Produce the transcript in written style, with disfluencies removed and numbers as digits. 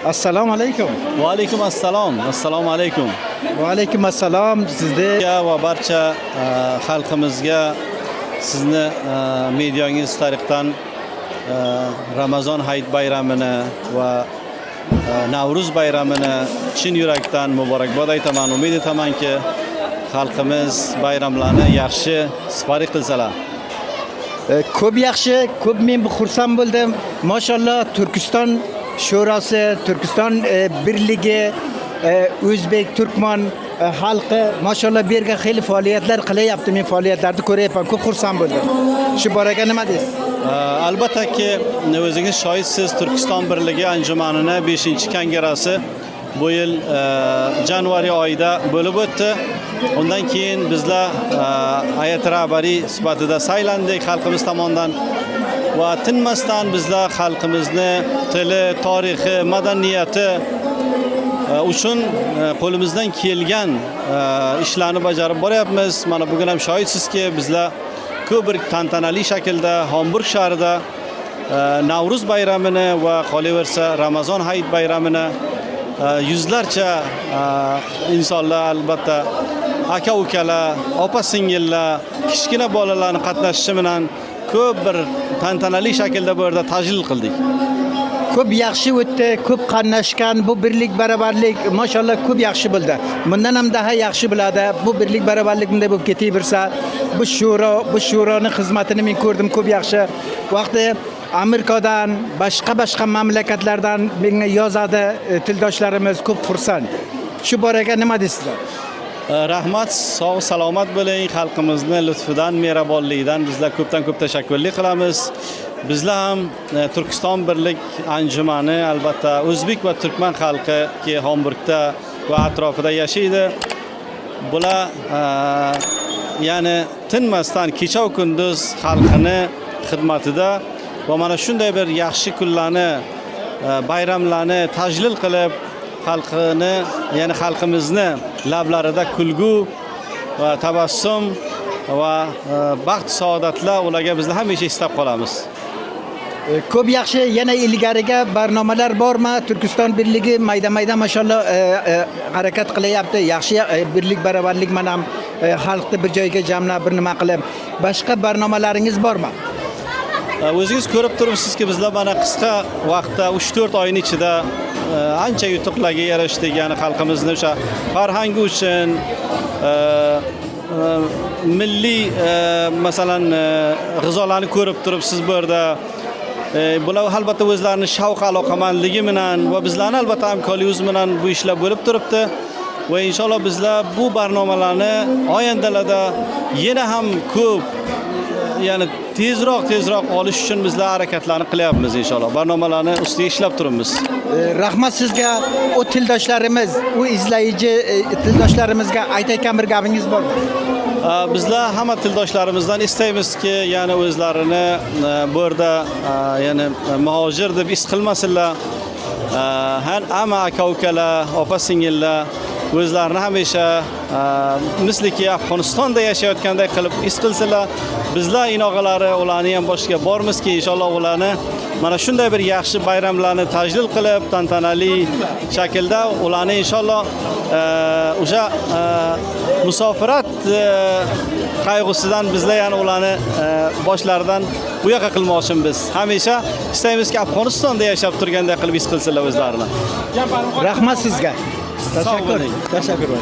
Assalomu alaykum. Va alaykum assalom. Assalomu alaykum. Va alaykum assalom. Sizga Va barcha xalqimizga sizni mediangiz tariqdan Ramazon hayit bayramini va Navruz bayramini chin yurakdan muborakbod aytaman. Umid etamanki, xalqimiz bayramlarni yaxshi sifari qilsalar. ko'p yaxshi, ko'p men xursand bo'ldim. Mashallah Turkiston Sho'rosi, Turkiston birligi, O'zbek, Turkman xalqi mashallah bu yerga xeyli faoliyatlar qilyapti. Men faoliyatlarni ko'ryapman. Ko'p xursand bo'ldim. Shu boraga nima deysiz? Albatta ki o'zingiz shohidsiz, Turkiston birligi anjumanining 5-kongresi bu yil yanvar oyida bo'lib o'tdi. Undan keyin bizlar hay'at rahbariy sifatida saylandik xalqimiz tomonidan va tinmasdan bizlar xalqimizni tili, tarixi, madaniyati uchun qo'limizdan kelgan ishlarni bajarib boryapmiz. Mana bugun ham shohidsizki, bizlar ko'p bir tantanali shaklda Hamburg shahrida Navruz bayramini va qolaversa Ramazon hayit bayramini yuzlarcha insonlar, albatta aka-ukalar, opa-singillar, kichkina bolalarning qatnashishi bilan ko'p bir tantanali shaklda bu yerda tajlil qildik. Ko'p yaxshi o'tdi, ko'p qatnashgan, bu birlik barobarlik mashallah ko'p yaxshi bo'ldi. Bundan ham daha yaxshi bo'ladi. Bu birlik barobarlik bunday bo'lib ketaversa, bu sho'roning xizmatini men ko'rdim, ko'p yaxshi. Vaqti Amerikadan, boshqa mamlakatlardan menga yozadi tildoshlarimiz, ko'p xursand. Shu boraga nima deysizlar? Rahmat, sog' salomat bo'ling. Xalqimizni lutfidan, mehribonligidan bizlar ko'pdan ko'p tashakkurlik qilamiz. Bizlar ham Turkiston birlik anjumani, albatta O'zbek va Turkman xalqi ki Hamburgda va atrofida yashaydi. Bular ya'ni tinmasdan kecha va kunduz xalqini xizmatida va mana shunday bir yaxshi kunlarni, bayramlarni tajlil qilib, xalqini, ya'ni xalqimizni lablarida kulgu va tabassum va baxt saodatlar ularga bizlar hamisha istab qolamiz. Ko'p yaxshi, yana ilgariga barnomalar bormi? Turkiston birligi mayda mashallah harakat qilyapti. Yaxshi birlik barobarlik mana ham xalqni bir joyga jamlab bir nima qilib, boshqa barnomalaringiz bormi? O'zingiz ko'rib turibsizki, bizlar mana qisqa vaqtda 3-4 oyning ichida ancha yutuqlarga erishdik. Ya'ni xalqimizni o'sha farhangi uchun milliy masalan g'izolarni ko'rib turibsiz bu yerda. Bular albatta o'zlarining shavq aloqamandligi bilan va bizlarning albatta hamkorligimiz bilan bu ishlar bo'lib turibdi. Va inshaalloh bizlar bu barnomalarni oyandalarda yana ham ko'p, ya'ni tezroq olish uchun bizlar harakatlarni qilyapmiz inshaalloh. Barnomalarni ustiga ishlab turibmiz. Rahmat sizga, o tildoshlarimiz, u izlaychi tildoshlarimizga aytayotgan bir gapingiz bormi? Bizlar hamma tildoshlarimizdan istaymizki, ya'ni o'zlarini bu yerda ya'ni muhojir deb his qilmasinlar. Hamma aka-ukalar, opa-singillar o'zlarini hamisha misliki Afg'onistonda yashayotgandek qilib his qilsalar, bizlar inog'alari ularni ham boshiga bormizki, inshaalloh ularni mana shunday bir yaxshi bayramlarni tajlil qilib, tantanali shaklda ularni inshaalloh o'sha musofirat qayg'usidan bizlar yana ularni boshlaridan bu yoqqa qilmoqchimiz. Hamisha istaymizki, Afg'onistonda yashab turgandek qilib his qilsalar o'zlarini. Rahmat sizga. Tashakkur. Tashakkur.